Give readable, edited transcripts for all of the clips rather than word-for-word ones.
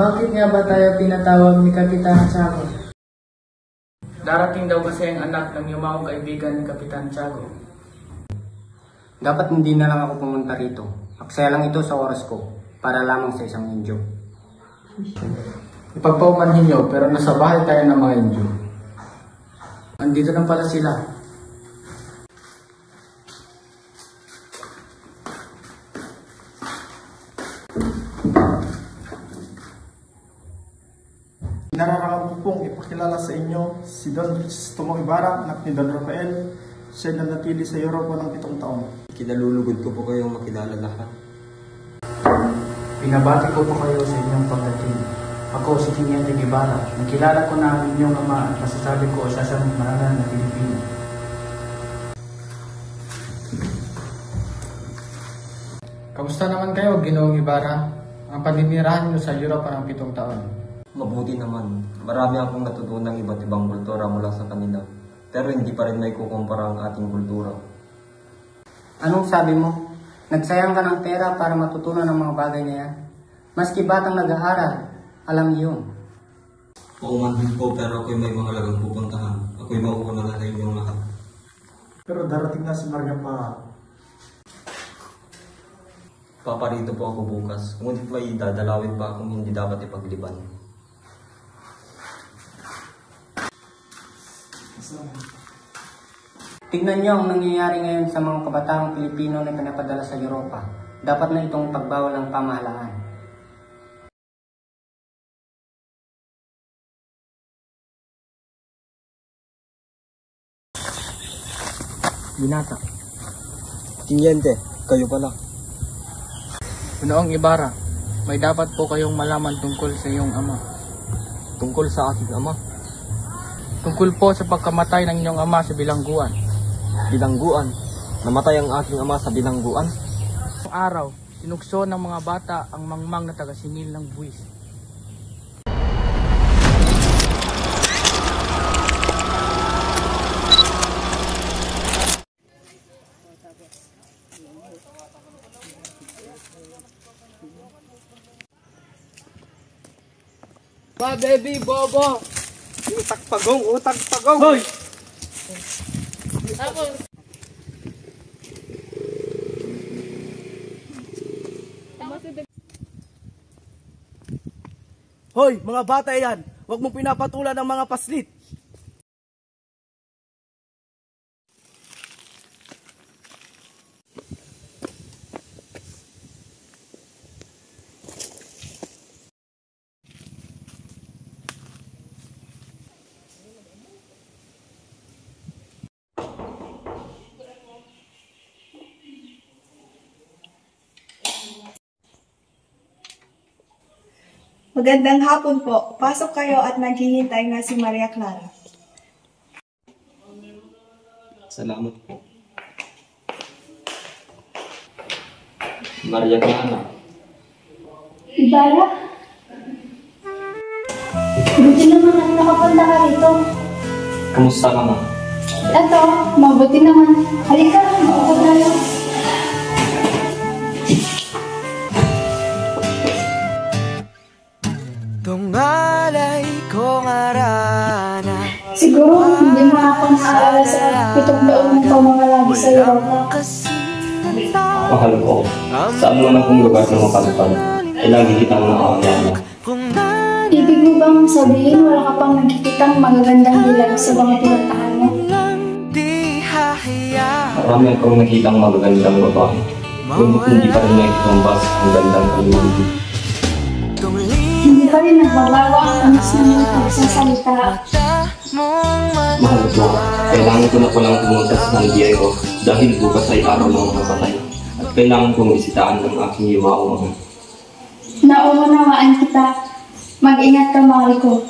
Bakit nga ba tayo tinatawag ni Kapitan Tiago? Darating daw kasi ang anak ng yumawang kaibigan ni Kapitan Tiago. Dapat hindi na lang ako pumunta rito. Aksaya lang ito sa oras ko para lamang sa isang injo. Ipagpaumanhin niyo pero nasa bahay tayo ng mga injo. Andito na pala sila. Nararamdaman ko pong ipakilala sa inyo si Don Crisostomo Ibarra, anak ni Don Rafael. Siya na natili sa Europa ng 7 taon. Kinalulugod ko po kayong makilala lahat. Pinabati ko po kayo sa inyong pagdating. Ako si Tiniente Guevara. Nakilala ko na ang inyong ama at masasabi ko isa sa marangal na Pilipino. Kamusta naman kayo, Ginoong Ibarra? Ang paninirahan niyo sa Europa ng 7 taon. Mabuti naman. Marami akong natutunan ng iba't ibang kultura mula sa kanila. Pero hindi pa rin may kukumpara ang ating kultura. Anong sabi mo? Nagsayang ka ng pera para matutunan ng mga bagay na yan? Maski batang nag-aaral, alam yun. Pauman din po pero ako'y may mahalagang pupuntahan. Ako'y mauuna na sa inyong lahat. Pero darating na si Maria pa. Paparito po ako bukas. Ngunit may dadalawin pa akong hindi dapat ipagliban. Tignan niyo ang nangyayari ngayon sa mga kabataang Pilipino na pinapadala sa Europa. Dapat na itong pagbawal ng pamahalaan. Binata. Tiniente, kayo pala. Ginoong Ibarra, may dapat po kayong malaman tungkol sa iyong ama. Tungkol sa aking ama. Tungkol po sa pagkamatay ng inyong ama sa bilangguan. Bilangguan. Namatay ang aking ama sa bilangguan. Noong araw, sinukso ng mga bata ang mangmang na taga-singil ng buwis. Pa, baby, bobo! Utak pagong, utak pagong! Hoy! Hoy, mga bata yan! Huwag mong pinapatulan ng mga paslit! Magandang hapon po. Pasok kayo at naghihintay na si Maria Clara. Salamat po. Maria Clara. Ibarra? Buti naman at nakapunta ka rito. Kamusta ka, ma? Eto, mabuti naman. Halika, maupo tayo. Tungalay kong arana. Siguro, hindi mo ako nakakala sa 7 taon ng pamangalagi sa Europa. Mahal ko. Saan mo na kong lugar na mapalipad? Ay lagi kitang nakakayama. Ibig mo bang sabihin wala ka pang nakikitang magagandang dilag sa mga pinuntahan mo? Marami akong nakitang magagandang babae. Ngunit hindi pa rin nakikambas ang gandang kalimutin. Hindi pa rin nagbabago ang tamis ng mga pagsasalita. Mahal ko. Kailangan ko na palang pumunta sa San Diego dahil bukas ay araw ng mga patay. At kailangan kong bisitahan ng aking yumaong. Nauunawaan kita. Mag-ingat ka, mahal ko.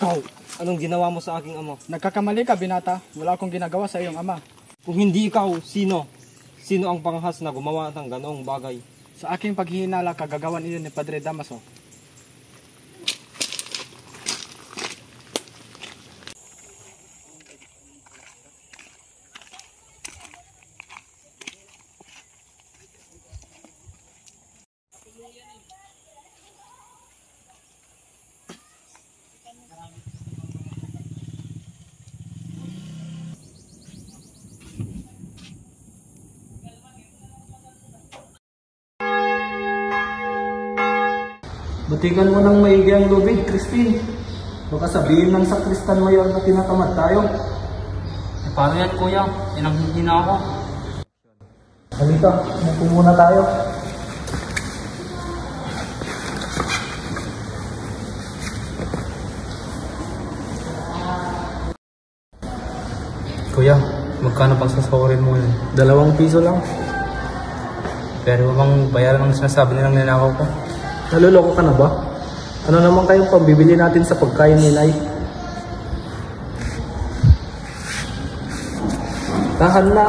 Ikaw, Anong ginawa mo sa aking ama? Nagkakamali ka, binata. Wala akong ginagawa sa iyong ama. Kung hindi ikaw, sino? Sino ang panghas na gumawa ng ganoong bagay? Sa aking paghihinala, kagagawan iyon ni Padre Damaso. Butikan mo ng maigi ang lubid, Crispin. Baka sabihin ng sakristan mayor na tinatamad tayo. Paano yan, kuya? Tinanghihina na ako. Halika, umupo muna tayo. Kuya, magkano pang sasawarin mo yun? 2 piso lang. Pero bang bayaran ang sinasabi nilang ninakaw ko? Naluloko ka na ba? Ano naman kayong pambibili natin sa pagkain ni Nay? Tahan na.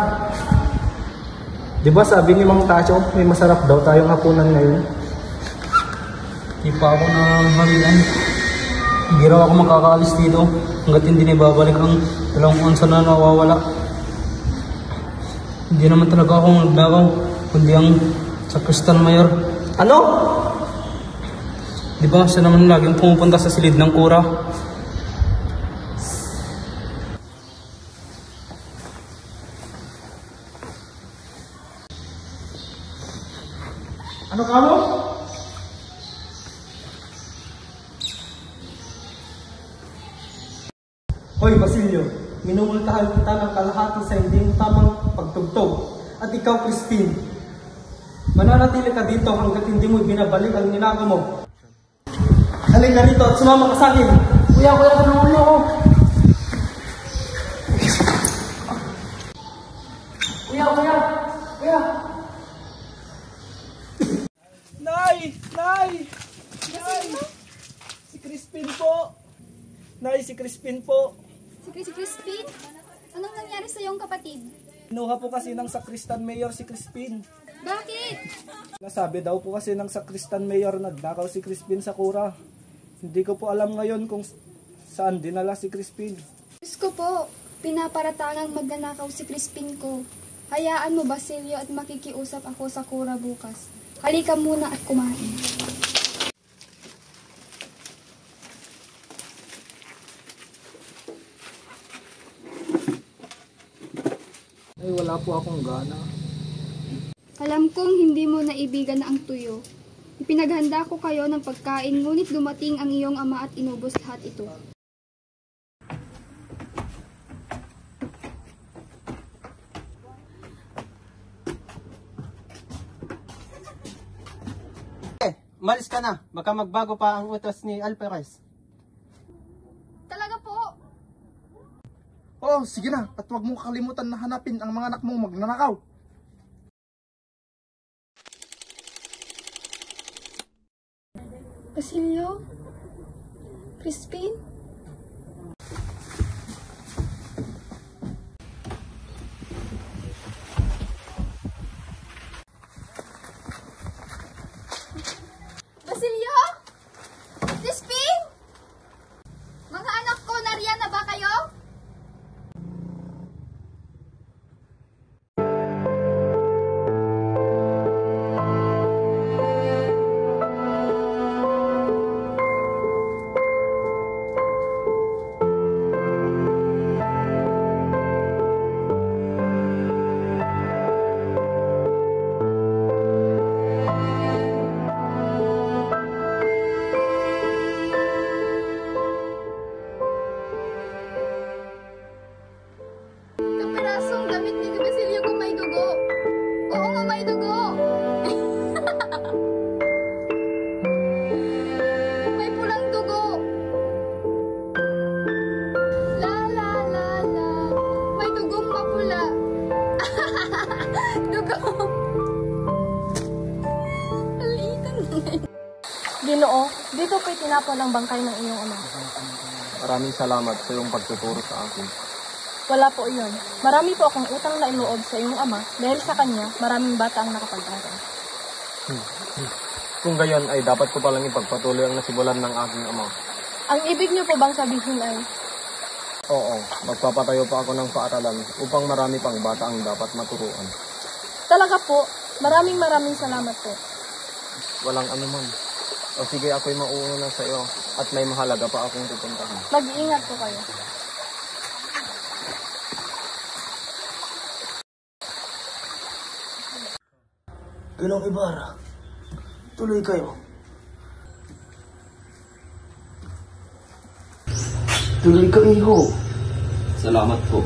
Di ba sabi ni Mang Tasyo, may masarap daw tayong hapunan ngayon? Di pa ako nangangalian. Hindi raw ako makakaalis dito hanggat hindi na ibabalik ang 2 onsa na nawawala. Hindi naman talaga ako nagnakaw, kundi ang sakristan mayor. Ano? Di ba siya naman laging pumupunta sa silid ng kura? Ano ka mo? Hoy Basilio, minumultahan kita ng kalahati sa hindi mo tamang pagtugtog. At ikaw, Crispin, mananatili ka dito hanggat hindi mo binabalik ang ninakaw mo. Halika rito at sumama ka sa akin. Kuya, tulungan mo ako! Kuya! Nay! Si Crispin po! Nay, si Crispin po! Si Crispin? Anong nangyari sa iyong kapatid? Kinuha po kasi ng sakristan mayor si Crispin. Bakit? Nasabi daw po kasi ng sakristan mayor nagnakaw si Crispin sa kura. Hindi ko po alam ngayon kung saan dinala si Crispin. Diyos ko po, pinaparatangang magnanakaw si Crispin ko. Hayaan mo, Basilio, at makikiusap ako sa kura bukas. Halika muna at kumain. Ay, wala po akong gana. Alam kong hindi mo naibigan na ang tuyo. Ipinaghanda ko kayo ng pagkain, ngunit dumating ang iyong ama at inubos lahat ito. Malis ka na, baka magbago pa ang utos ni Alperes. Talaga po? Oh, sige na, at huwag mong kalimutan na hanapin ang mga anak mong magnanakaw. Basilio? Crispin? Basilio? Crispin? Mga anak ko, nariyan na ba kayo? Kapirasong damit ni Basilio kung may dugo. Oo nga, may dugo. May pulang dugo. La la la la. May dugong mapula. Dugo. Halikan na ngayon. Ginoo, dito ko'y tinapon ang bangkay ng iyong ama. Maraming salamat sa iyong pagtuturo sa akin. Wala po iyon. Marami po akong utang na iloob sa iyong ama dahil sa kanya maraming bata ang nakapag-aral. Kung gayon ay dapat ko palang ipagpatuloy ang nasibulan ng aking ama. Ang ibig niyo po bang sabihin ay... Oo, magpapatayo pa ako ng paaralan upang marami pang bata ang dapat maturuan. Talaga po, maraming salamat po. Walang anuman. O sige, ako'y mauuna sa iyo at may mahalaga pa akong pupuntahan. Mag-iingat po kayo. Ginong Ibarra, tuloy kayo. Tuloy ka, iho. Salamat po.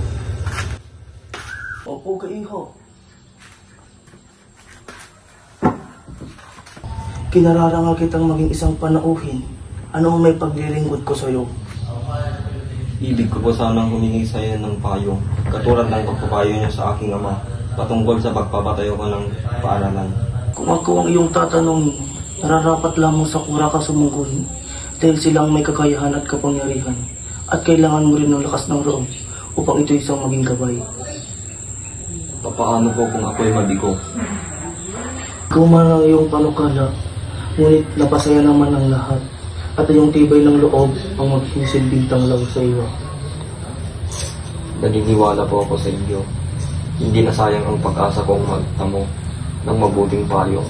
Opo ka, iho. Kinararanga kitang maging isang panauhin. Ano ang may paglilingkod ko sa'yo? Ibig ko po sanang humingi sa iyo ng payo, katulad ng pagpapayo niyo sa aking ama, patungkol sa pagpapatayo ko ng paaralan. Kung ako ang iyong tatanungin, nararapat lamang sa kura ka sumungguhin dahil silang may kakayahan at kapangyarihan at kailangan mo rin ng lakas ng loob upang ito isang maging gabay. Papaano po kung ako'y mabigo? Ikaw man ang iyong panukala, ngunit napasaya naman ang lahat at iyong tibay ng loob ang magsisilbing tanglaw sa iyo. Naniniwala po ako sa iyo. Hindi na sayang ang pag-asa kong magtamo ng mabuting payo.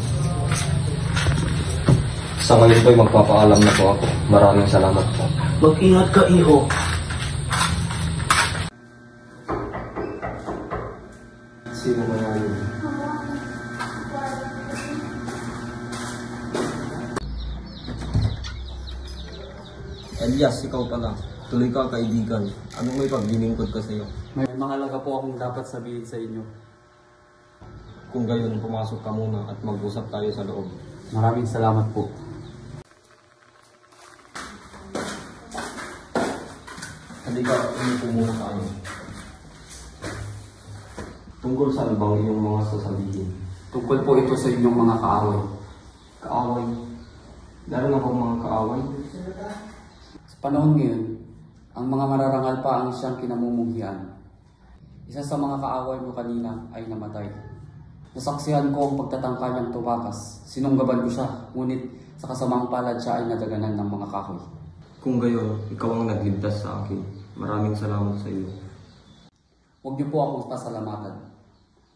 Sa ngayon po'y magpapaalam na po ako. Maraming salamat po. Mag-ingat ka, iho. Sino ba yun? Elias, ikaw pala. Tuloy ka, kaibigan. Anong may paglilingkod ka sa iyo? May mahalaga po akong dapat sabihin sa inyo. Kung gayon, pumasok ka muna at mag-usap tayo sa loob. Maraming salamat po. Halika, umupo muna tayo. Tungkol saan bang iyong mga sasabihin? Tungkol po ito sa inyong mga kaaway. Kaaway? Meron akong mga kaaway? Sa panahon ngayon, ang mga mararangal pa ang siyang kinamumuhian. Isa sa mga kaaway mo kanina ay namatay. Nasaksihan ko ang pagtatangka niyang tumakas. Sinunggaban ko siya, ngunit sa kasamang palad siya ay nadaganan ng mga kahoy. Kung gayon, ikaw ang nagligtas sa akin. Maraming salamat sa iyo. Huwag niyo po akong pasalamatan.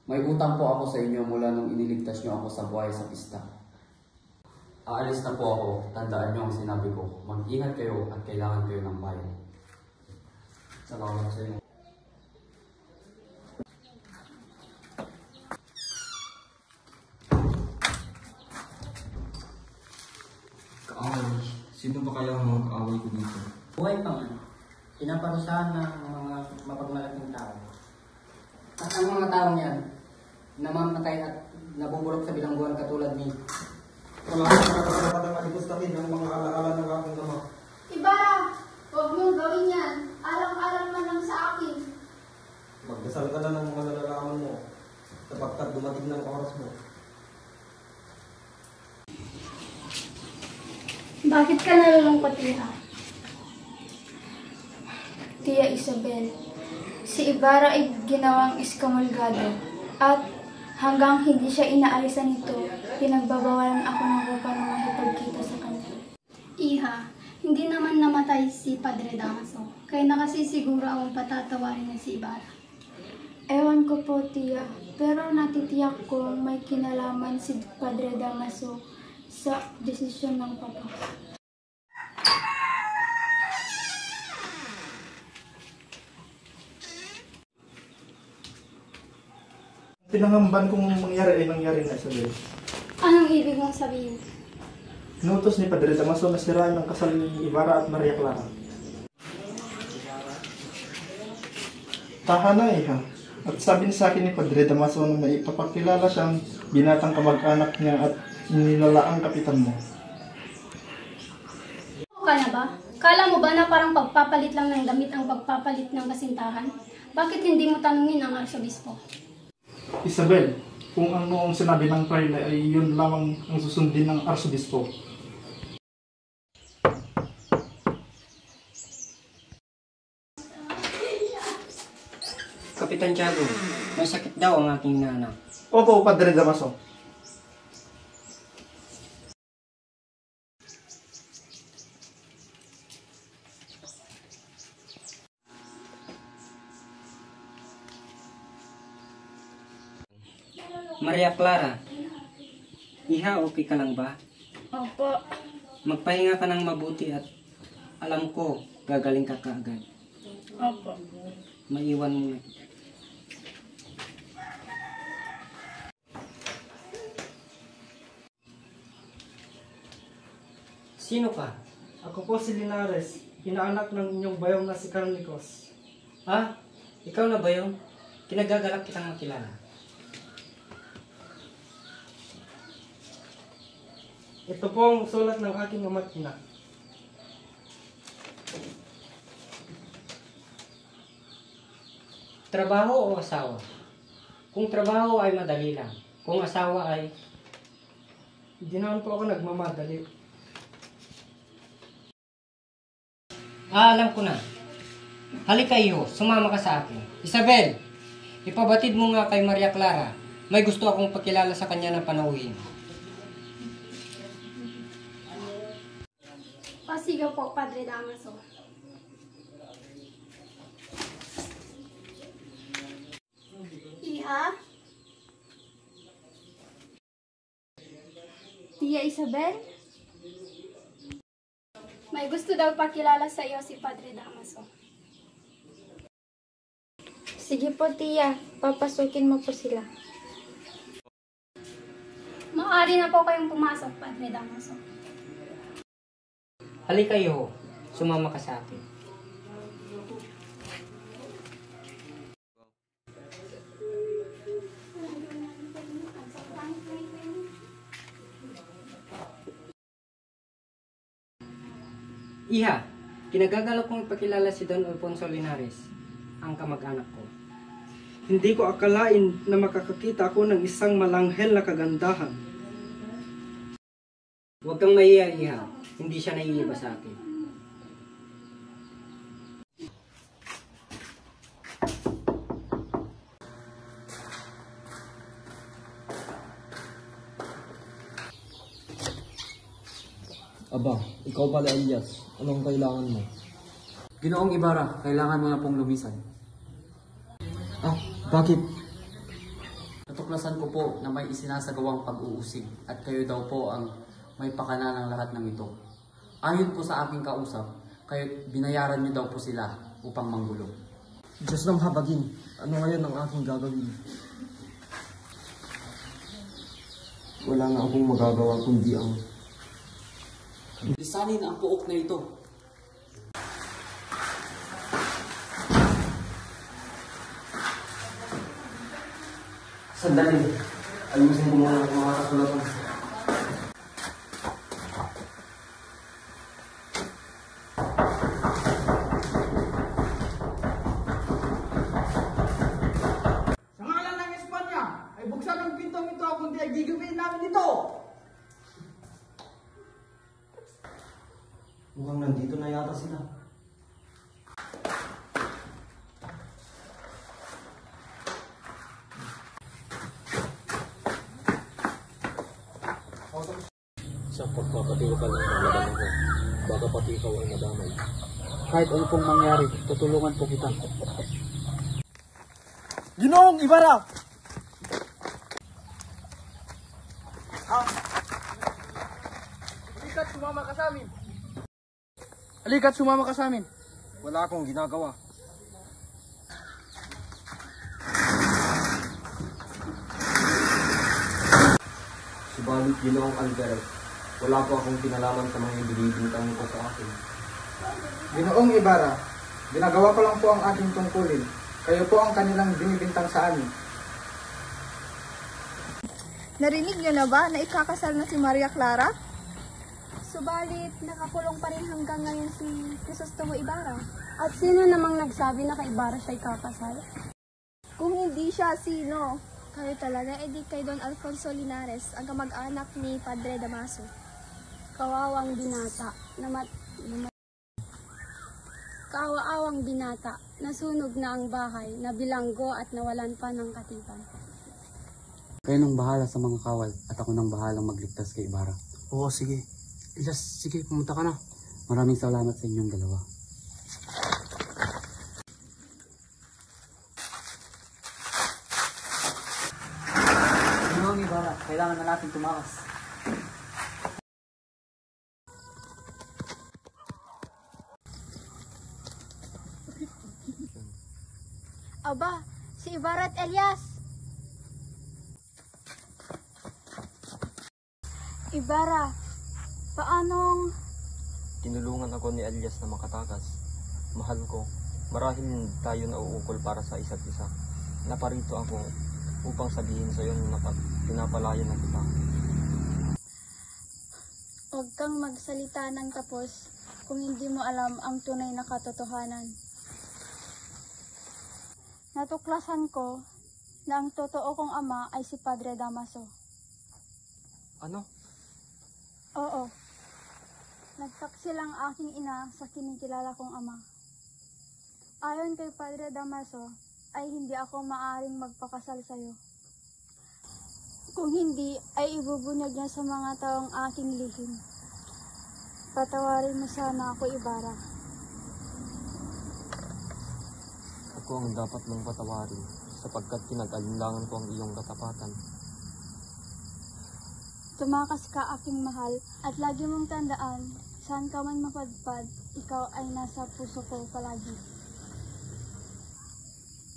May utang po ako sa inyo mula nung iniligtas niyo ako sa buhay sa pista. Aalis na po ako. Tandaan niyo ang sinabi ko. Mag-ingat kayo at kailangan kayo ng bayan. Salamat sa iyo. Kaaway? Sino ba kaya ang mga kaaway ko dito? Buhay pa man, pinaparusahan ng mga mapagmalaking tao. At ang mga taong yan, namamatay at nabubulok sa bilangguan katulad ni Wala akong katapat-tapat ang alipustahin ng mga alaala ng aking ama. Ibarra, huwag mong gawin yan. Alang-alang man lang sa akin. Magdasal ka na ng mga nalalaman mo sapagkat dumating ng oras mo. Bakit ka nalulungkot, Tia? Tia Isabel, si Ibarra ay ginawang iskamulgado at hanggang hindi siya inaalisan nito, pinagbabawalan ako ng upang makipagkita sa kanya. Iha, hindi naman namatay si Padre Damaso, kaya nakasisiguro akong patatawarin niya si Ibarra. Ewan ko po, Tia, pero natitiyak kong may kinalaman si Padre Damaso sa desisyon ng Papa. Pinangamban kung mangyari ay nangyari na, Isabel. Anong ibig mong sabihin? Inutos ni Padre Damaso na sirain ang kasal ni Ibarra at Maria Clara. Tahan na, iha. At sabi sa akin ni Padre Damaso na may ipapakilala siyang binatang kamag-anak niya at nilalaang kapitan mo. Ka na ba? Kala mo ba na parang pagpapalit lang ng damit ang pagpapalit ng kasintahan? Bakit hindi mo tanungin ang arsobispo? Isabel, kung ano ang sinabi ng Praile ay yun lamang ang susundin ng arsobispo. Kapitan Tiago, may sakit daw ang aking inaanak. Opo, Padre Damaso. Maria Clara, iha, okay ka lang ba? Opo. Magpahinga ka ng mabuti at alam ko, gagaling ka kaagad. Opo. Maiwan mo na. Sino ka? Ako po si Linares, inaanak ng inyong bayong na si Carlicos. Ha? Ikaw na ba yun? Kinagagalak kitang makilala. Ito po ang sulat ng aking ama't ina. Trabaho o asawa? Kung trabaho ay madali lang. Kung asawa ay... Hindi naman po ako nagmamadali. alam ko na. Halika iyo, sumama ka sa akin. Isabel, ipabatid mo nga kay Maria Clara. May gusto akong pakilala sa kanya na panauhin. Pasigaw po, Padre Damaso. Iha? Tia Isabel? May gusto daw pakilala sa iyo si Padre Damaso. Sige po, Tia. Papasukin mo po sila. Maaari na po kayong pumasok, Padre Damaso. Halika iyo, sumama ka sa akin. Iha, kinagagalak kong ipakilala si Don Alfonso Linares, ang kamag-anak ko. Hindi ko akalain na makakakita ako ng isang malanghel na kagandahan. Huwag kang mahiya, Iha. Hindi siya naiiba sa akin. Aba, ikaw pala Elias. Anong kailangan mo? Ginoong Ibarra, kailangan mo na pong lumisan. Ah, bakit? Natuklasan ko po na may isinasagawang pag-uusig at kayo daw po ang may pakana ng lahat ng ito. Ayon po sa aking kausap, kayo binayaran niyo daw po sila upang manggulo. Diyos ng habagin. Ano ngayon ang aking gagawin? Wala na akong magagawa kundi ang... Lisanin ang puok na ito. Sandali. Ayusin ko muna ang mga kasulatan. Sa ngalan ng Espanya, ay buksan ang pintong ito kundi ay gigabihin namin ito! Mukhang nandito na yata sila. Sa pagpapatiwakal ng malaman ko, baka pati ikaw ay madamay. Kahit ano pong mangyari, tutulungan po kita. Ginoong Ibarra! Halika't sumama ka sa amin! Halika't sumama ka sa amin! Wala akong ginagawa. Subalit, Ginoong Alvarez, wala po akong kinalaman sa mga binibintang ko sa akin. Ginoong Ibarra, ginagawa ko lang po ang aking tungkulin. Kayo po ang kanilang binibintang sa amin. Narinig niyo na ba na ikakasal na si Maria Clara? Subalit, nakakulong pa rin hanggang ngayon si Crisostomo Ibarra. At sino namang nagsabi na kay Ibarra siya ikakasal? Kung hindi siya, sino? Kayo talaga, edi kay Don Alfonso Linares, ang kamag-anak ni Padre Damaso. Kawawang binata. Kaawa-awang binata, nasunog na ang bahay, nabilanggo at nawalan pa ng katipan. Kayo nang bahala sa mga kawal at ako nang bahalang magligtas kay Ibarra. Oo, sige. Elias, sige, pumunta ka na. Maraming salamat sa inyong dalawa. Ginoong Ibarra, kailangan na natin tumakas. Aba, si Ibarra at Elias. Ibarra, paanong... Tinulungan ako ni Elias na makatakas. Mahal ko, marahil tayo nauukol para sa isa't isa. Naparito ako upang sabihin sa iyo na pinapalayan na kita. Huwag kang magsalita ng tapos kung hindi mo alam ang tunay na katotohanan. Natuklasan ko na ang totoo kong ama ay si Padre Damaso. Ano? Oo. Nagsaksi lang aking ina sa kinikilala kong ama. Ayon kay Padre Damaso, ay hindi ako maaaring magpakasal sa'yo. Kung hindi, ay ibubunyag niya sa mga taong aking lihim. Patawarin mo sana ako, Ibarra. Ako ang dapat mong patawarin sapagkat pinag-alinlangan ko ang iyong katapatan. Tumakas ka, aking mahal, at lagi mong tandaan, saan ka man mapadpad, ikaw ay nasa puso ko palagi.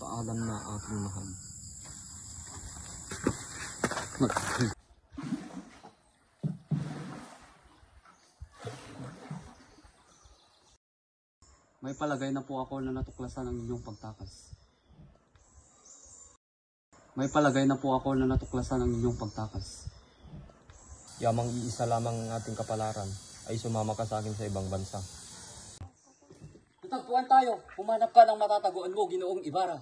Paalam na, aking mahal. May palagay na po ako na natuklasan ang inyong pagtakas. May palagay na po ako na natuklasan ang inyong pagtakas. Yamang iisa lamang ang ating kapalaran ay sumama ka sa akin sa ibang bansa. Tutagpuan tayo. Humanap ka ng matataguan mo, Ginoong Ibarra.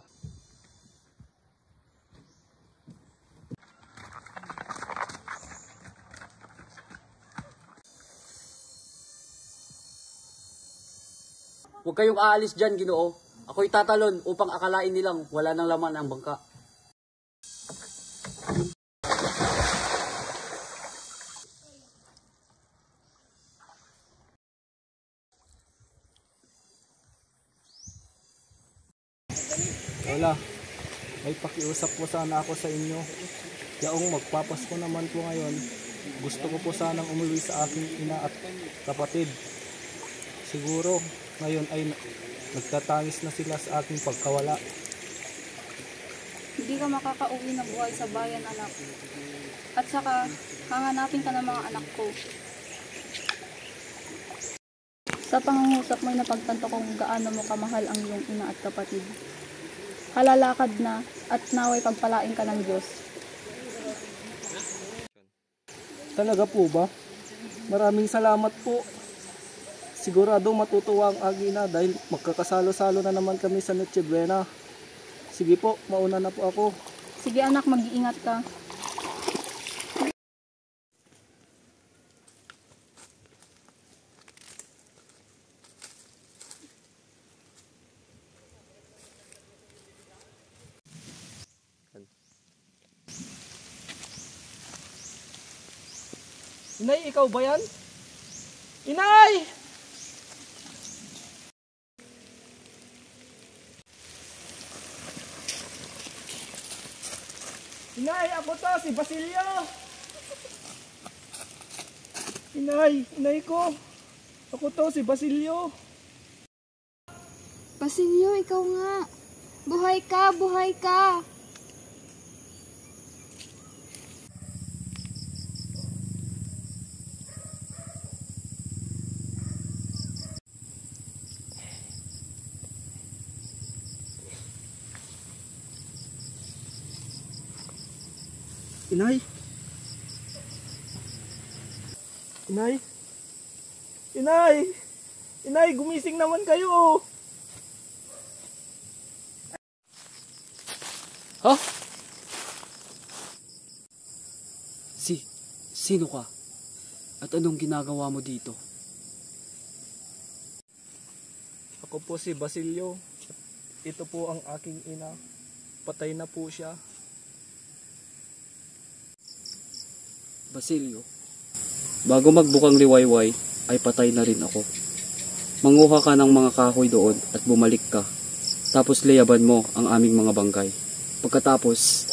Huwag kayong aalis dyan, Ginoo. Ako'y tatalon upang akalain nilang wala nang laman ang bangka. Lola, may pakiusap po sana ako sa inyo. Yaong magpapasko naman po ngayon, gusto ko po sanang umuwi sa aking ina at kapatid. Siguro ngayon ay nagtatangis na sila sa aking pagkawala. Hindi ka makakauwi na buhay sa bayan, anak. At saka, hahanapin ka ng mga anak ko. Sa pangungusap mo'y napagtanto kung gaano mo kamahal ang iyong ina at kapatid. Halalakad na at naway pagpalain ka ng Diyos. Talaga po ba? Maraming salamat po. Sigurado matutuwa ang aking ina dahil magkakasalo-salo na naman kami sa Noche Buena. Sige po, mauna na po ako. Sige anak, mag-iingat ka. Inay, ikaw ba yan? Inay! Inay, ako to, si Basilio! Inay ko! Ako to, si Basilio! Basilio, ikaw nga. Buhay ka, buhay ka. Inay? Inay? Inay! Inay, gumising naman kayo! Ha? Sino ka? At anong ginagawa mo dito? Ako po si Basilio. Ito po ang aking ina. Patay na po siya. Basilio, bago magbukang liwayway ay patay na rin ako. Manguha ka ng mga kahoy doon at bumalik ka. Tapos layaban mo ang aming mga bangkay. Pagkatapos,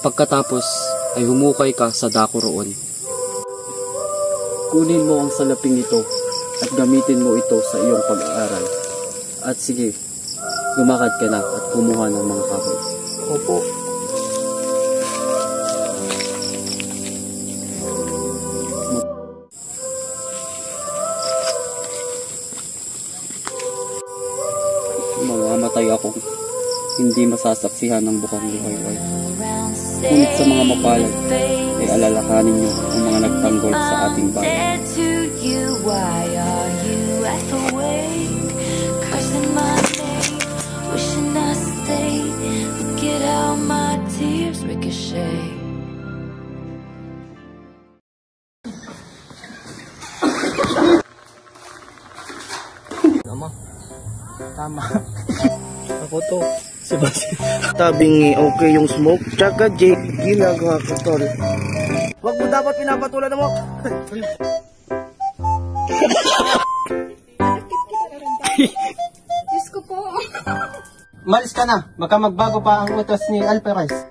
pagkatapos ay humukay ka sa dako roon. Kunin mo ang salaping ito at gamitin mo ito sa iyong pag-aaral. At sige, lumakad ka na at kumuha ng mga kahoy. Opo. Mamamatay akong hindi masasaksihan ng bukang liwayway. Ngunit sa mga mapalad ay alalahanin niyo ang mga nagtanggol sa ating bayan. Ama, tama. Ako to, si Basilio. Tabing okay yung smoke, tsaka Jake, ginagawa ko tol. Huwag mo dapat pinapatulan mo. Diyos ko po. Malis ka na, baka magbago pa ang utos ni Alperes.